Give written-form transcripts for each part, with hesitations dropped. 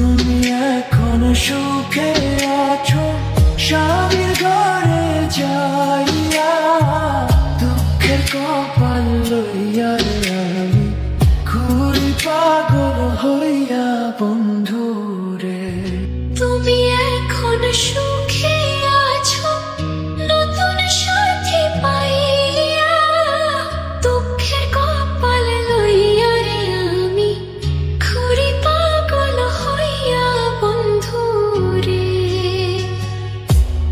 তুমি এখনো সুখে আছো স্বামীর ঘরে যাইয়া, দুঃখের কপাল লইয়া আমি ঘুরি পাগল হইয়া বন্ধুরে। তুমি এখন সুখে আছো নতুন সাথী পাইয়া, দুঃখের কপাল লইয়া রে আমি ঘুরি পাগল হইয়া বন্ধুরে।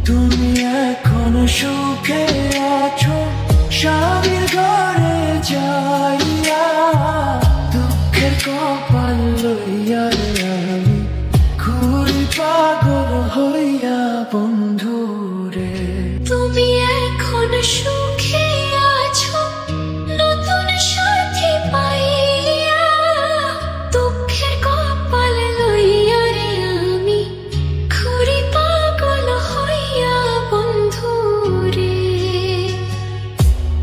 তুমি এখনো সুখে আছো স্বামীর ঘরে যাইয়া, দুঃখের কপাল লইয়া আমি ঘুরি পাগল হইয়া বন্ধুরে। তুমি এখন সুখে আছো নতুন সাথী পাইয়া, দুঃখের কপাল লইয়া রে আমি ঘুরি পাগল হইয়া বন্ধুরে।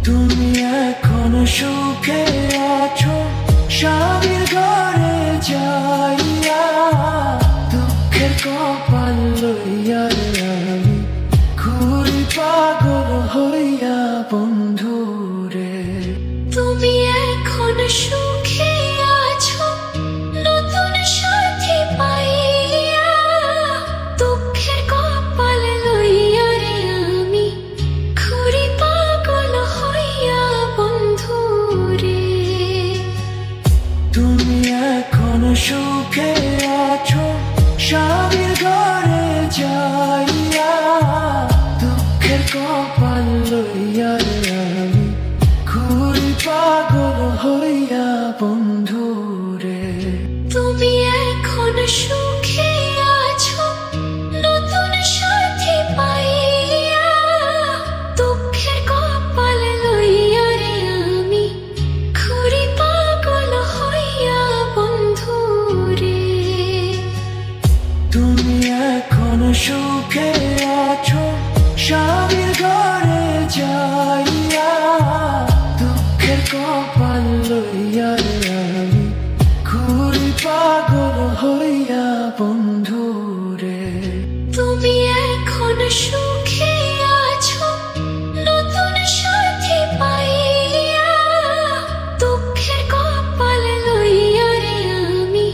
তুমি এখনো সুখে আছো স্বামীর ঘরে যাইয়া, দুঃখের কপাল লইয়া আমি ঘুরি পাগল হইয়া বন্ধুরে। তুমি এখন সুখে আছো নতুন সাথী পাইয়া, দুঃখের কপাল লইয়া রে আমি ঘুরি পাগল হইয়া বন্ধুরে। তুমি এখনো সুখে আছো স্বামীর ঘরে যাইয়া, দুঃখের কপাল লইয়া আমি ঘুরি পাগল হইয়া বন্ধুরে। তুমি এখন সুখে আছো নতুন সাথী পাইয়া, দুঃখের কপাল লইয়া রে আমি ঘুরি পাগল হইয়া বন্ধুরে। তুমি এখনো সুখে আছো স্বামীর ঘরে যাইয়া, দুঃখের কপাল লইয়া আমি ঘুরি পাগল হইয়া বন্ধুরে। তুমি এখন সুখে আছো নতুন সাথী পাইয়া, দুঃখের কপাল লইয়া রে আমি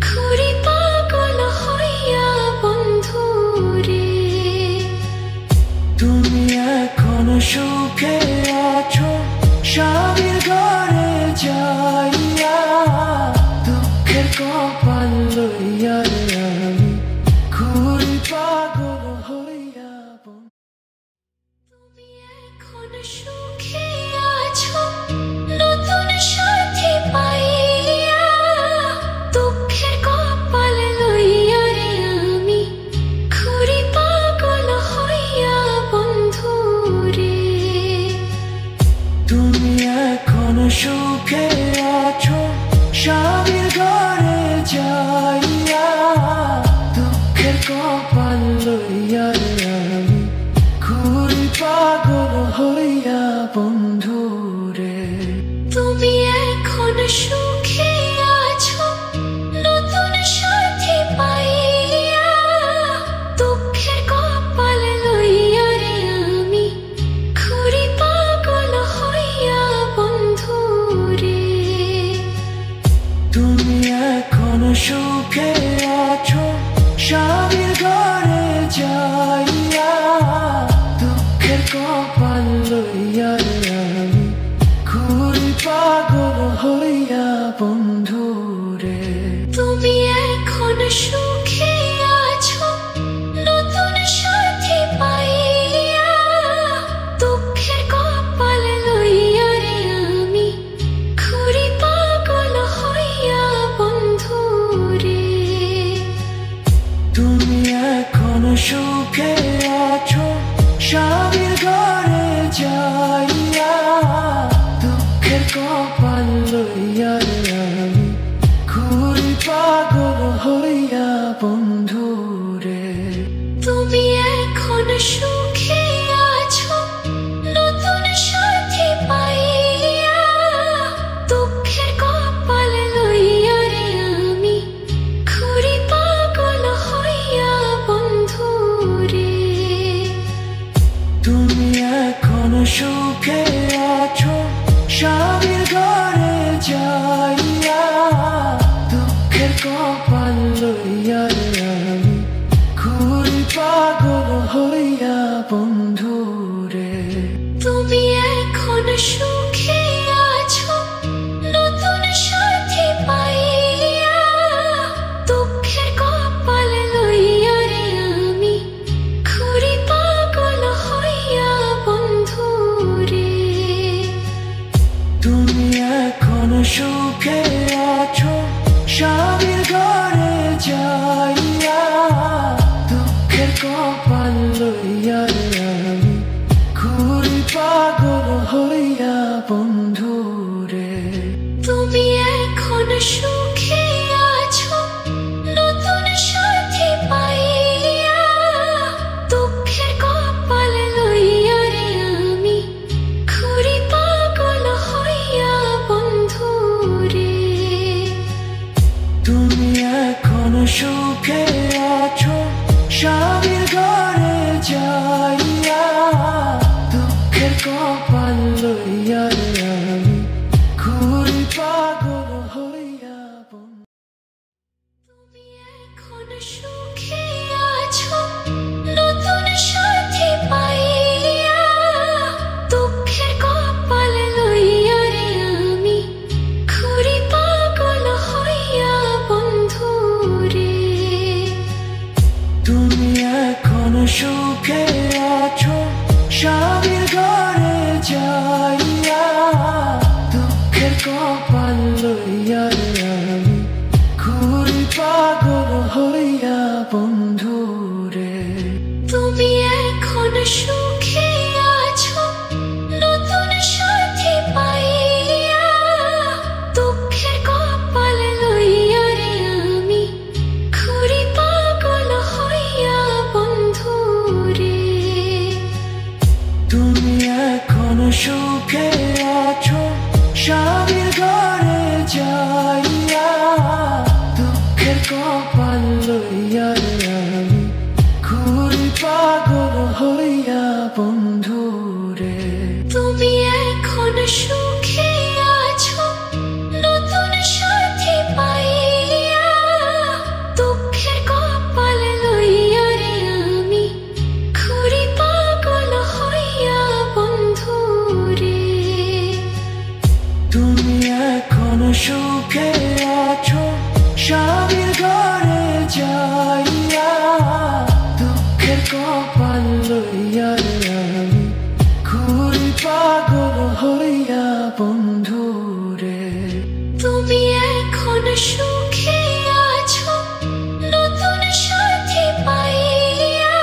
ঘুরি পাগল হইয়া বন্ধুরে। তুমি এখনো সুখে আছো স্বামীর ঘরে যাইয়া, দুঃখের কপাল লইয়া আমি ঘুরি পাগল হইয়া তুমি এখন সুখে আছো নতুন সাথী পাইয়া, দুঃখের কপাল লইয়া রে আমি ঘুরি পাগল হইয়া বন্ধুরে। তুমি এখনো সুখে আছো স্বামীর ঘরে যাইয়া, দুঃখের কপাল লইয়া আমি ঘুরি পাগল হইয়া বন্ধুরে। তুমি এখন সুখে আছো নতুন সাথী পাইয়া, দুঃখের কপাল লইয়া রে আমি ঘুরি পাগল হইয়া বন্ধুরে। তুমি এখনো সুখে আছো স্বামীর ঘরে যাইয়া, দুঃখের কপাল লইয়া আমি ঘুরি পাগল হইয়া বন্ধুরে। তুমি এখন সুখে আছো নতুন সাথী পাইয়া, দুঃখের কপাল লইয়া রে আমি ঘুরি পাগল হইয়া বন্ধুরে। তুমি এখনো সুখে আছো স্বামীর ঘরে যাইয়া, দুঃখের কপাল লইয়া আমি ঘুরি পাগল হইয়া বন্ধুরে। তুমি এখন সুখে আছো নতুন সাথী পাইয়া, দুঃখের কপাল লইয়া রে আমি ঘুরি পাগল যাইয়া দুঃখের কপাল লইয়া আমি ঘুরি পাগল হইয়া বন্ধু রে। তুমি এখন সুখে আছো নতুন সাথী পাইয়া, দুঃখের কপাল লইয়া রে আমি ঘুরি পাগল হইয়া বন্ধু রে। তুমি এখন সুখে আছো স্বামীর ঘরে যাইয়া দুঃখের কপাল লইয়া আমি ঘুরি পাগল হইয়া বন্ধু। তুমি এখন সুখে আছো নতুন সাথী পাইয়া, দুঃখের কপাল লইয়া রে আমি ঘুরি পাগল হইয়া বন্ধু রে। তুমি এখন সুখে আছো স্বামীর ঘরে যাইয়া দুঃখের কপাল লইয়া আমি ঘুরি পাগল হইয়া বন্ধু রে। তুমি এখন সুখে আছো নতুন সাথী পাইয়া, দুঃখের কপাল লইয়া রে আমি ঘুরি পাগল হইয়া বন্ধু রে। তুমি এখন সুখে আছো স্বামীর ঘরে যাইয়া দুঃখের কপাল লইয়া আমি ঘুরি পাগল হইয়া বন্ধু রে। তুমি এখন সুখে আছো নতুন সাথী পাইয়া, দুঃখের কপাল লইয়া রে আমি ঘুরি পাগল হইয়া বন্ধু রে। তুমি এখন সুখে আছো স্বামীর ঘরে যাইয়া দুঃখের কপাল লইয়া আমি ঘুরি পাগল হইয়া বন্ধু রে। তুমি এখন সুখে আছো নতুন সাথী পাইয়া,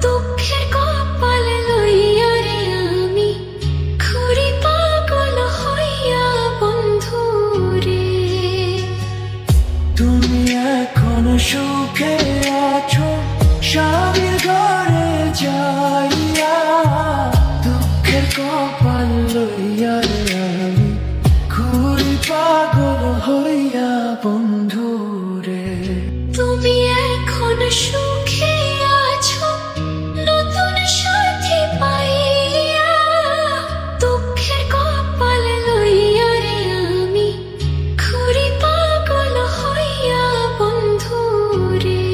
দুঃখের কপাল লইয়া রে আমি ঘুরি পাগল হইয়া বন্ধু রে। তুমি এখন সুখে আছো স্বামীর ঘরে যাইয়া দুঃখের কপাল লইয়া আমি ঘুরি পাগল হইয়া বন্ধু রে। তুমি এখন সুখে আছো নতুন সাথী পাইয়া, দুঃখের কপাল লইয়া রে আমি ঘুরি পাগল হইয়া বন্ধু রে।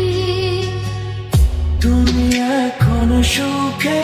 তুমি এখন সুখে